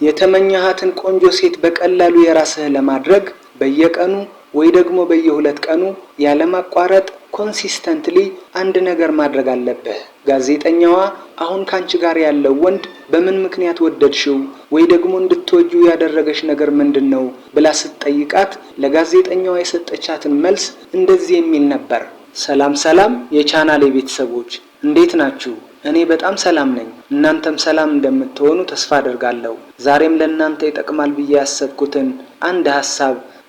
የተመኘሃትን ቆንጆ ሴት በቀላሉ የራስህ ለማድረግ በየቀኑ ወይ ደግሞ በየሁለት ቀኑ ያለማቋረጥ ኮንሲስተንትሊ አንድ ነገር ማድረግ አለብህ። ጋዜጠኛዋ አሁን ካንቺ ጋር ያለው ወንድ በምን ምክንያት ወደድሽው ወይ ደግሞ እንድትወጂው ያደረገሽ ነገር ምንድነው ብላ ስትጠይቃት ለጋዜጠኛዋ የሰጠቻትን መልስ እንደዚህ የሚል ነበር። ሰላም የቻናሌ ቤተሰቦች እንዴት ናችሁ? እኔ በጣም ሰላም ነኝ። እናንተም ሰላም እንደምትሆኑ ተስፋ አደርጋለሁ። ዛሬም ለእናንተ ይጠቅማል ብዬ ያሰብኩትን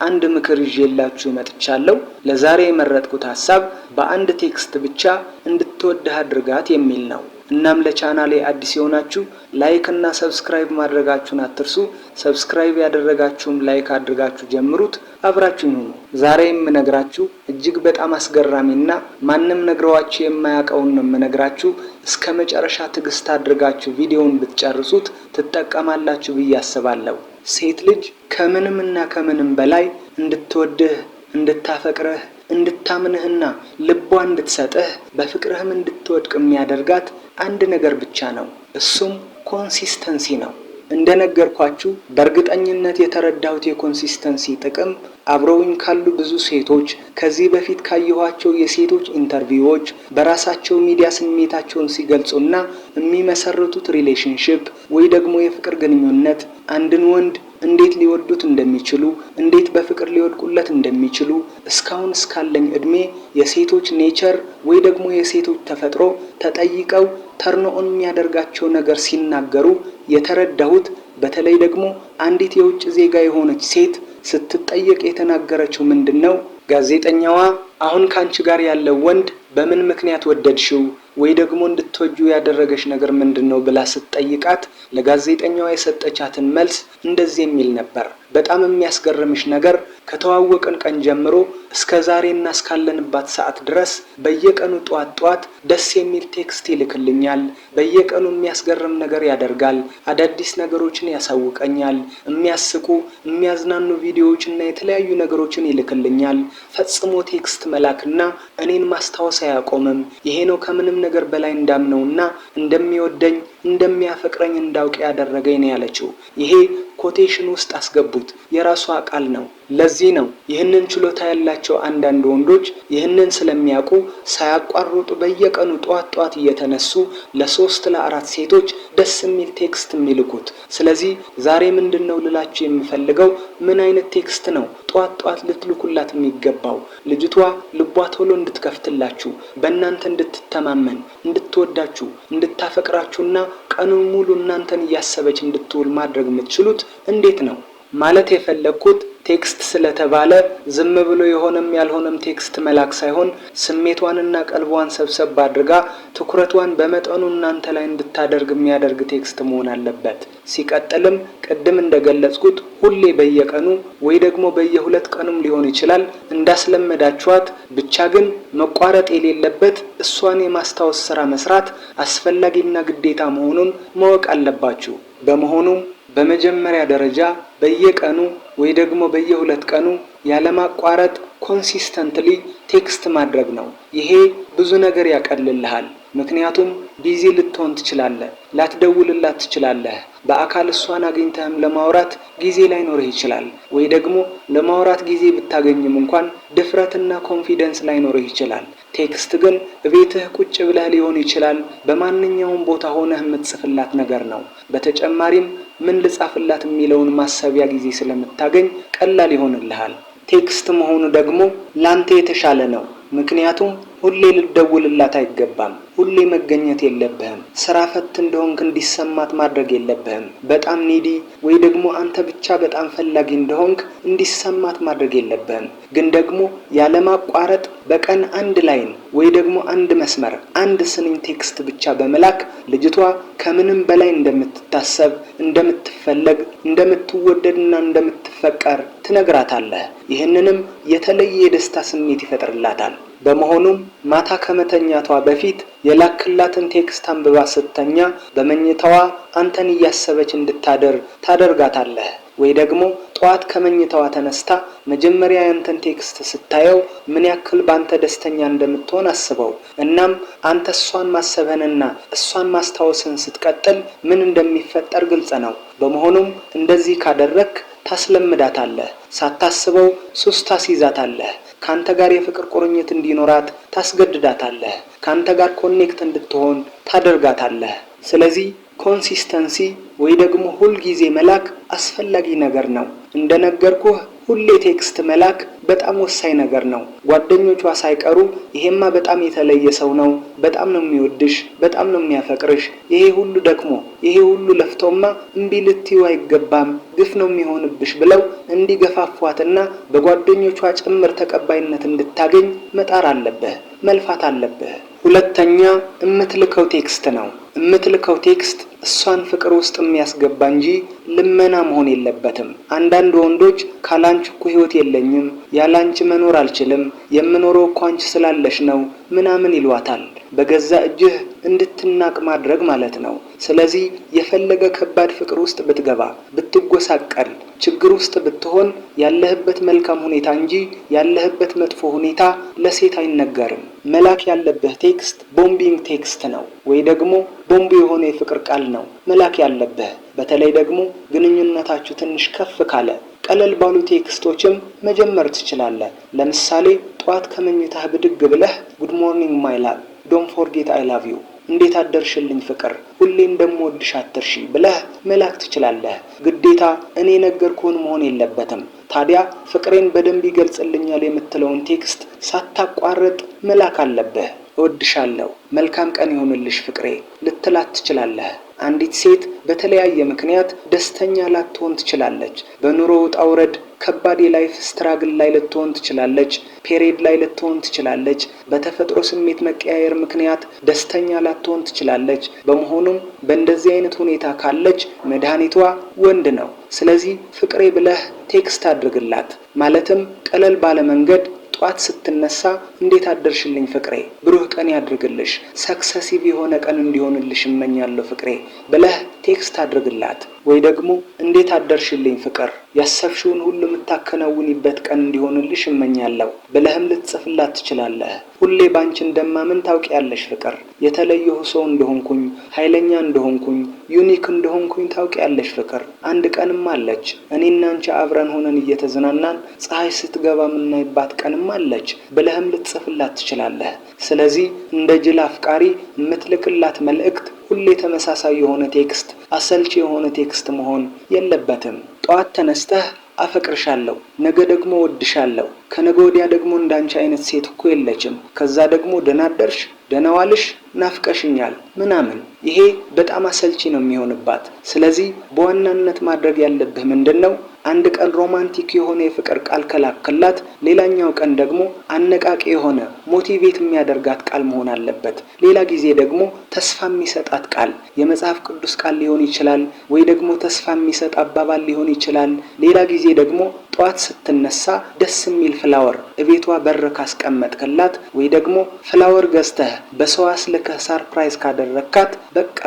አንድ ምክር ይዤላችሁ መጥቻለሁ። ለዛሬ የመረጥኩት ሐሳብ በአንድ ቴክስት ብቻ እንድትወድህ አድርጋት የሚል ነው። እናም ለቻናሌ አዲስ የሆናችሁ ላይክ እና ሰብስክራይብ ማድረጋችሁን አትርሱ። ሰብስክራይብ ያደረጋችሁም ላይክ አድርጋችሁ ጀምሩት። አብራችሁን ሁኑ። ዛሬ የምነግራችሁ እጅግ በጣም አስገራሚና ማንም ነግረዋችሁ የማያውቀውን ነው የምነግራችሁ። እስከ መጨረሻ ትዕግስት አድርጋችሁ ቪዲዮውን ብትጨርሱት ትጠቀማላችሁ ብዬ አስባለሁ። ሴት ልጅ ከምንም በላይ እንድትወድህ፣ እንድታፈቅርህ፣ እንድታምንህና ልቧ እንድትሰጥህ በፍቅርህም እንድትወድቅ የሚያደርጋት አንድ ነገር ብቻ ነው። እሱም ኮንሲስተንሲ ነው። እንደነገርኳችሁ በእርግጠኝነት የተረዳሁት የኮንሲስተንሲ ጥቅም አብረውኝ ካሉ ብዙ ሴቶች፣ ከዚህ በፊት ካየኋቸው የሴቶች ኢንተርቪዎች፣ በራሳቸው ሚዲያ ስሜታቸውን ሲገልጹና የሚመሰርቱት ሪሌሽንሺፕ ወይ ደግሞ የፍቅር ግንኙነት አንድን ወንድ እንዴት ሊወዱት እንደሚችሉ፣ እንዴት በፍቅር ሊወድቁለት እንደሚችሉ እስካሁን እስካለኝ እድሜ የሴቶች ኔቸር ወይ ደግሞ የሴቶች ተፈጥሮ ተጠይቀው ተርኖኦን የሚያደርጋቸው ነገር ሲናገሩ የተረዳሁት፣ በተለይ ደግሞ አንዲት የውጭ ዜጋ የሆነች ሴት ስትጠየቅ የተናገረችው ምንድነው? ጋዜጠኛዋ አሁን ካንቺ ጋር ያለው ወንድ በምን ምክንያት ወደድሽው ወይ ደግሞ እንድትወጂው ያደረገሽ ነገር ምንድነው ብላ ስትጠይቃት ለጋዜጠኛዋ የሰጠቻትን መልስ እንደዚህ የሚል ነበር። በጣም የሚያስገርምሽ ነገር ከተዋወቅን ቀን ጀምሮ እስከ ዛሬና እስካለንባት ሰዓት ድረስ በየቀኑ ጧት ደስ የሚል ቴክስት ይልክልኛል። በየቀኑ የሚያስገርም ነገር ያደርጋል። አዳዲስ ነገሮችን ያሳውቀኛል። የሚያስቁ የሚያዝናኑ ቪዲዮዎችና የተለያዩ ነገሮችን ይልክልኛል። ፈጽሞ ቴክስት መላክና እኔን ማስታወስ አያቆምም። ይሄ ነው ከምንም ነገር በላይ እንዳምነውና እንደሚወደኝ እንደሚያፈቅረኝ እንዳውቅ ያደረገኝ ነው ያለችው። ይሄ ኮቴሽን ውስጥ አስገቡት፣ የራሷ ቃል ነው። ለዚህ ነው ይህንን ችሎታ ያላቸው አንዳንድ ወንዶች ይህንን ስለሚያውቁ ሳያቋርጡ በየቀኑ ጧት እየተነሱ ለ3 ለ4 ሴቶች ደስ የሚል ቴክስት የሚልኩት። ስለዚህ ዛሬ ምንድነው ልላችሁ የምፈልገው፣ ምን አይነት ቴክስት ነው ጧት ልትልኩላት የሚገባው? ልጅቷ ልቧ ቶሎ እንድትከፍትላችሁ፣ በእናንተ እንድትተማመን፣ እንድትወዳችሁ፣ እንድታፈቅራችሁና ቀኑን ሙሉ እናንተን እያሰበች እንድትውል ማድረግ የምትችሉት እንዴት ነው? ማለት የፈለኩት ቴክስት ስለተባለ ዝም ብሎ የሆነም ያልሆነም ቴክስት መላክ ሳይሆን ስሜቷንና ቀልቧን ሰብሰብ አድርጋ ትኩረቷን በመጠኑ እናንተ ላይ እንድታደርግ የሚያደርግ ቴክስት መሆን አለበት። ሲቀጥልም ቅድም እንደገለጽኩት ሁሌ በየቀኑ ወይ ደግሞ በየሁለት ቀኑም ሊሆን ይችላል እንዳስለመዳችኋት፣ ብቻ ግን መቋረጥ የሌለበት እሷን የማስታወስ ስራ መስራት አስፈላጊና ግዴታ መሆኑን ማወቅ አለባችሁ። በመሆኑም በመጀመሪያ ደረጃ በየቀኑ ወይ ደግሞ በየሁለት ቀኑ ያለማቋረጥ ኮንሲስተንትሊ ቴክስት ማድረግ ነው። ይሄ ብዙ ነገር ያቀልልሃል። ምክንያቱም ቢዚ ልትሆን ትችላለህ፣ ላትደውልላት ትችላለህ። በአካል እሷን አግኝተህም ለማውራት ጊዜ ላይኖርህ ይችላል። ወይ ደግሞ ለማውራት ጊዜ ብታገኝም እንኳን ድፍረትና ኮንፊደንስ ላይኖርህ ይችላል። ቴክስት ግን ቤትህ ቁጭ ብለህ ሊሆን ይችላል፣ በማንኛውም ቦታ ሆነህ የምትጽፍላት ነገር ነው። በተጨማሪም ምን ልጻፍላት የሚለውን ማሰቢያ ጊዜ ስለምታገኝ ቀላል ይሆንልሃል። ቴክስት መሆኑ ደግሞ ላንተ የተሻለ ነው። ምክንያቱም ሁሌ ልደውልላት አይገባም። ሁሌ መገኘት የለብህም። ስራ ፈት እንደሆንክ እንዲሰማት ማድረግ የለብህም። በጣም ኒዲ ወይ ደግሞ አንተ ብቻ በጣም ፈላጊ እንደሆንክ እንዲሰማት ማድረግ የለብህም። ግን ደግሞ ያለማቋረጥ በቀን አንድ ላይን ወይ ደግሞ አንድ መስመር አንድ ስንኝ ቴክስት ብቻ በመላክ ልጅቷ ከምንም በላይ እንደምትታሰብ፣ እንደምትፈለግ፣ እንደምትወደድና እንደምትፈቀር ትነግራታለህ። ይህንንም የተለየ የደስታ ስሜት ይፈጥርላታል። በመሆኑም ማታ ከመተኛቷ በፊት የላክላትን ቴክስት አንብባ ስተኛ በመኝታዋ አንተን እያሰበች እንድታደር ታደርጋታለህ። ወይ ደግሞ ጧት ከመኝታዋ ተነስታ መጀመሪያ ያንተን ቴክስት ስታየው ምን ያክል ባንተ ደስተኛ እንደምትሆን አስበው። እናም አንተ እሷን ማሰብህንና እሷን ማስታወስን ስትቀጥል ምን እንደሚፈጠር ግልጽ ነው። በመሆኑም እንደዚህ ካደረክ ታስለምዳታለህ። ሳታስበው ሱስ ታስይዛታለህ። ካንተ ጋር የፍቅር ቁርኝት እንዲኖራት ታስገድዳታለህ። ካንተ ጋር ኮኔክት እንድትሆን ታደርጋታለህ። ስለዚህ ኮንሲስተንሲ ወይ ደግሞ ሁል ጊዜ መላክ አስፈላጊ ነገር ነው። እንደነገርኩህ ሁሌ ቴክስት መላክ በጣም ወሳኝ ነገር ነው። ጓደኞቿ ሳይቀሩ ይሄማ በጣም የተለየ ሰው ነው፣ በጣም ነው የሚወድሽ፣ በጣም ነው የሚያፈቅርሽ፣ ይሄ ሁሉ ደክሞ ይሄ ሁሉ ለፍቶማ እምቢ ልትይው አይገባም፣ ግፍ ነው የሚሆንብሽ ብለው እንዲገፋፏትና በጓደኞቿ ጭምር ተቀባይነት እንድታገኝ መጣር አለብህ፣ መልፋት አለብህ። ሁለተኛ የምትልከው ቴክስት ነው። የምትልከው ቴክስት እሷን ፍቅር ውስጥ የሚያስገባ እንጂ ልመና መሆን የለበትም። አንዳንድ ወንዶች ካላንቺ እኮ ህይወት የለኝም፣ ያላንቺ መኖር አልችልም፣ የምኖረው እኮ አንቺ ስላለሽ ነው ምናምን ይሏታል። በገዛ እጅህ እንድትናቅ ማድረግ ማለት ነው። ስለዚህ የፈለገ ከባድ ፍቅር ውስጥ ብትገባ፣ ብትጎሳቀል፣ ችግር ውስጥ ብትሆን ያለህበት መልካም ሁኔታ እንጂ ያለህበት መጥፎ ሁኔታ ለሴት አይነገርም። መላክ ያለብህ ቴክስት ቦምቢንግ ቴክስት ነው ወይ ደግሞ ቦምብ የሆነ የፍቅር ቃል ነው መላክ ያለብህ። በተለይ ደግሞ ግንኙነታችሁ ትንሽ ከፍ ካለ ቀለል ባሉ ቴክስቶችም መጀመር ትችላለህ። ለምሳሌ ጧት ከመኝታህ ብድግ ብለህ ጉድ ሞርኒንግ ማይ ላቭ ዶንት ፎርጌት አይ ላቭ ዩ፣ እንዴት አደርሽልኝ ፍቅር፣ ሁሌ እንደምወድሽ አትርሺ ብለህ መላክ ትችላለህ። ግዴታ እኔ ነገርኩህን መሆን የለበትም። ታዲያ ፍቅሬን በደንብ ይገልጽልኛል የምትለውን ቴክስት ሳታቋርጥ መላክ አለብህ። እወድሻለሁ፣ መልካም ቀን ይሁንልሽ ፍቅሬ ልትላት ትችላለህ። አንዲት ሴት በተለያየ ምክንያት ደስተኛ ላትሆን ትችላለች። በኑሮ ውጣ ውረድ ከባድ የላይፍ ስትራግል ላይ ልትሆን ትችላለች። ፔሪድ ላይ ልትሆን ትችላለች። በተፈጥሮ ስሜት መቀያየር ምክንያት ደስተኛ ላትሆን ትችላለች። በመሆኑም በእንደዚህ አይነት ሁኔታ ካለች መድኃኒቷ ወንድ ነው። ስለዚህ ፍቅሬ ብለህ ቴክስት አድርግላት። ማለትም ቀለል ባለ መንገድ ጧት ስትነሳ እንዴት አደርሽልኝ ፍቅሬ፣ ብሩህ ቀን ያድርግልሽ፣ ሰክሰሲቭ የሆነ ቀን እንዲሆንልሽ እመኛለሁ ፍቅሬ ብለህ ቴክስት አድርግላት። ወይ ደግሞ እንዴት አደርሽልኝ ፍቅር፣ ያሰብሽውን ሁሉ የምታከናውኒበት ቀን እንዲሆንልሽ እመኛለሁ ብለህም ልትጽፍላት ትችላለህ። ሁሌ ባንቺ እንደማምን ታውቂያለሽ ፍቅር፣ የተለየሁ ሰው እንደሆንኩኝ፣ ኃይለኛ እንደሆንኩኝ፣ ዩኒክ እንደሆንኩኝ ታውቂያለሽ ፍቅር። አንድ ቀንም አለች እኔና አንቺ አብረን ሆነን እየተዝናናን ፀሐይ ስትገባ የምናይባት ቀንም አለች ብለህም ልትጽፍላት ትችላለህ። ስለዚህ እንደ ጅል አፍቃሪ የምትልክላት መልእክት ሁሌ ተመሳሳይ የሆነ ቴክስት፣ አሰልቺ የሆነ ቴክስት መሆን የለበትም። ጠዋት ተነስተህ አፈቅርሻለሁ፣ ነገ ደግሞ ወድሻለሁ፣ ከነገ ወዲያ ደግሞ እንዳንቺ አይነት ሴት እኮ የለችም፣ ከዛ ደግሞ ደህና አደርሽ፣ ደህና ዋልሽ፣ ናፍቀሽኛል ምናምን፣ ይሄ በጣም አሰልቺ ነው የሚሆንባት። ስለዚህ በዋናነት ማድረግ ያለብህ ምንድነው? አንድ ቀን ሮማንቲክ የሆነ የፍቅር ቃል ከላክላት፣ ሌላኛው ቀን ደግሞ አነቃቂ የሆነ ሞቲቬት የሚያደርጋት ቃል መሆን አለበት። ሌላ ጊዜ ደግሞ ተስፋ የሚሰጣት ቃል፣ የመጽሐፍ ቅዱስ ቃል ሊሆን ይችላል፣ ወይ ደግሞ ተስፋ የሚሰጥ አባባል ሊሆን ይችላል። ሌላ ጊዜ ደግሞ ጧት ስትነሳ ደስ የሚል ፍላወር እቤቷ በር ካስቀመጥክላት፣ ወይ ደግሞ ፍላወር ገዝተህ በሰው አስልከህ ሰርፕራይዝ ካደረካት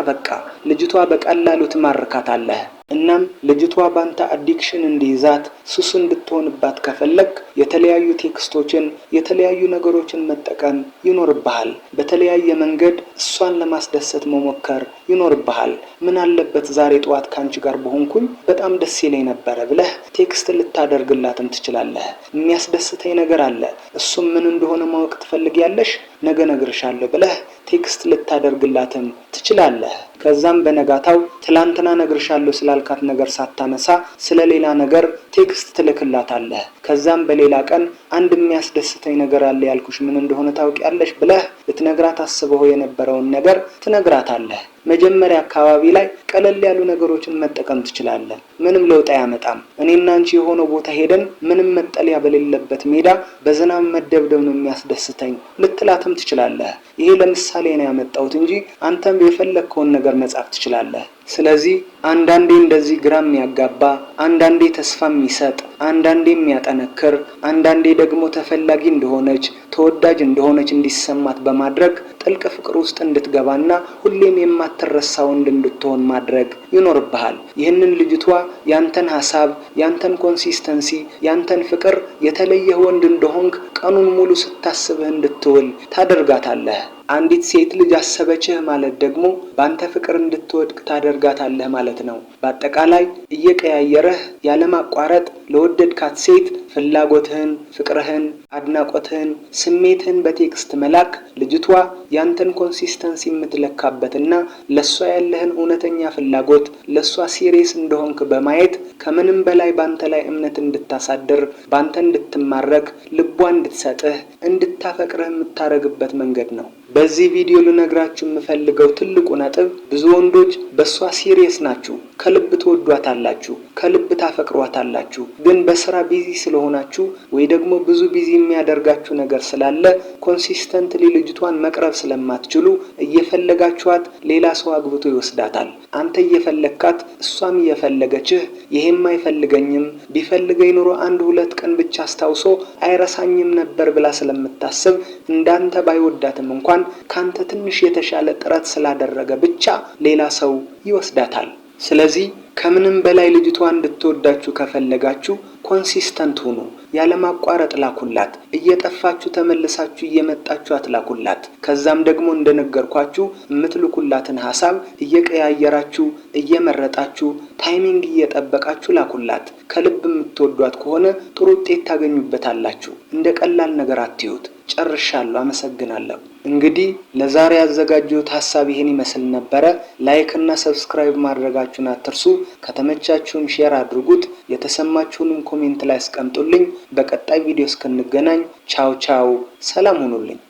በቃ ልጅቷ በቀላሉ ትማርካታለህ። እናም ልጅቷ ባንተ አዲክሽን እንዲይዛት ሱስ እንድትሆንባት ከፈለክ የተለያዩ ቴክስቶችን የተለያዩ ነገሮችን መጠቀም ይኖርብሃል። በተለያየ መንገድ እሷን ለማስደሰት መሞከር ይኖርብሃል። ምን አለበት ዛሬ ጠዋት ካንቺ ጋር በሆንኩኝ በጣም ደስ ይለኝ ነበረ ብለህ ቴክስት ልታደርግላትም ትችላለህ። የሚያስደስተኝ ነገር አለ፣ እሱም ምን እንደሆነ ማወቅ ትፈልጊያለሽ? ነገ ነግርሻለሁ ብለህ ቴክስት ልታደርግላትም ትችላለህ። ከዛም በነጋታው ትላንትና ነግርሻለሁ ስላልካት ነገር ሳታነሳ ስለሌላ ነገር ቴክስት ትልክላታለህ። ከዛም በሌላ ቀን አንድ የሚያስደስተኝ ነገር አለ ያልኩሽ ምን እንደሆነ ታውቂያለሽ ብለህ ልትነግራት አስበው የነበረውን ነገር ትነግራታለህ። መጀመሪያ አካባቢ ላይ ቀለል ያሉ ነገሮችን መጠቀም ትችላለህ። ምንም ለውጥ አያመጣም። እኔና አንቺ የሆነ ቦታ ሄደን ምንም መጠለያ በሌለበት ሜዳ በዝናብ መደብደብ ነው የሚያስደስተኝ ልትላትም ትችላለህ። ይሄ ለምሳሌ ነው ያመጣሁት እንጂ አንተም የፈለግከውን ነገር መጻፍ ትችላለህ። ስለዚህ አንዳንዴ እንደዚህ ግራ የሚያጋባ፣ አንዳንዴ ተስፋ የሚሰጥ፣ አንዳንዴ የሚያጠነክር፣ አንዳንዴ ደግሞ ተፈላጊ እንደሆነች ተወዳጅ እንደሆነች እንዲሰማት በማድረግ ጥልቅ ፍቅር ውስጥ እንድትገባና ሁሌም የማትረሳ ወንድ እንድትሆን ማድረግ ይኖርብሃል። ይህንን ልጅቷ ያንተን ሐሳብ፣ ያንተን ኮንሲስተንሲ፣ ያንተን ፍቅር የተለየ ወንድ እንደሆንክ ቀኑን ሙሉ ስታስብህ እንድትውል ታደርጋታለህ። አንዲት ሴት ልጅ አሰበችህ ማለት ደግሞ ባንተ ፍቅር እንድትወድቅ ታደርጋታለህ ማለት ነው። በአጠቃላይ እየቀያየረህ ያለማቋረጥ ለወደድካት ሴት ፍላጎትህን፣ ፍቅርህን፣ አድናቆትህን፣ ስሜትህን በቴክስት መላክ ልጅቷ ያንተን ኮንሲስተንሲ የምትለካበትና ለሷ ያለህን እውነተኛ ፍላጎት ለሷ ሲሪየስ እንደሆንክ በማየት ከምንም በላይ ባንተ ላይ እምነት እንድታሳድር፣ ባንተ እንድትማረክ፣ ልቧ እንድትሰጥህ፣ እንድታፈቅርህ የምታረግበት መንገድ ነው። በዚህ ቪዲዮ ልነግራችሁ የምፈልገው ትልቁ ነጥብ ብዙ ወንዶች በሷ ሲሪየስ ናችሁ፣ ከልብ ትወዷታላችሁ፣ ከልብ ታፈቅሯታላችሁ። ግን በስራ ቢዚ ስለሆናችሁ ወይ ደግሞ ብዙ ቢዚ የሚያደርጋችሁ ነገር ስላለ ኮንሲስተንትሊ ልጅቷን መቅረብ ስለማትችሉ እየፈለጋችኋት ሌላ ሰው አግብቶ ይወስዳታል። አንተ እየፈለግካት እሷም እየፈለገችህ ይሄም አይፈልገኝም ቢፈልገኝ ኑሮ 1-2 ቀን ብቻ አስታውሶ አይረሳኝም ነበር ብላ ስለምታስብ እንዳንተ ባይወዳትም እንኳን ካንተ ትንሽ የተሻለ ጥረት ስላደረገ ብቻ ሌላ ሰው ይወስዳታል። ስለዚህ ከምንም በላይ ልጅቷን እንድትወዳችሁ ከፈለጋችሁ ኮንሲስተንት ሁኑ። ያለማቋረጥ ላኩላት። እየጠፋችሁ ተመልሳችሁ እየመጣችሁ አትላኩላት። ከዛም ደግሞ እንደነገርኳችሁ የምትልኩላትን ሐሳብ እየቀያየራችሁ እየመረጣችሁ ታይሚንግ እየጠበቃችሁ ላኩላት። ከልብ የምትወዷት ከሆነ ጥሩ ውጤት ታገኙበታላችሁ። እንደ ቀላል ነገር አትዩት። ጨርሻለሁ። አመሰግናለሁ። እንግዲህ ለዛሬ ያዘጋጀሁት ሐሳብ ይሄን ይመስል ነበረ። ላይክ እና ሰብስክራይብ ማድረጋችሁን አትርሱ። ከተመቻችሁም ሼር አድርጉት። የተሰማችሁንም ኮሜንት ላይ አስቀምጡልኝ። በቀጣይ ቪዲዮ እስክንገናኝ ቻው ቻው፣ ሰላም ሁኑልኝ።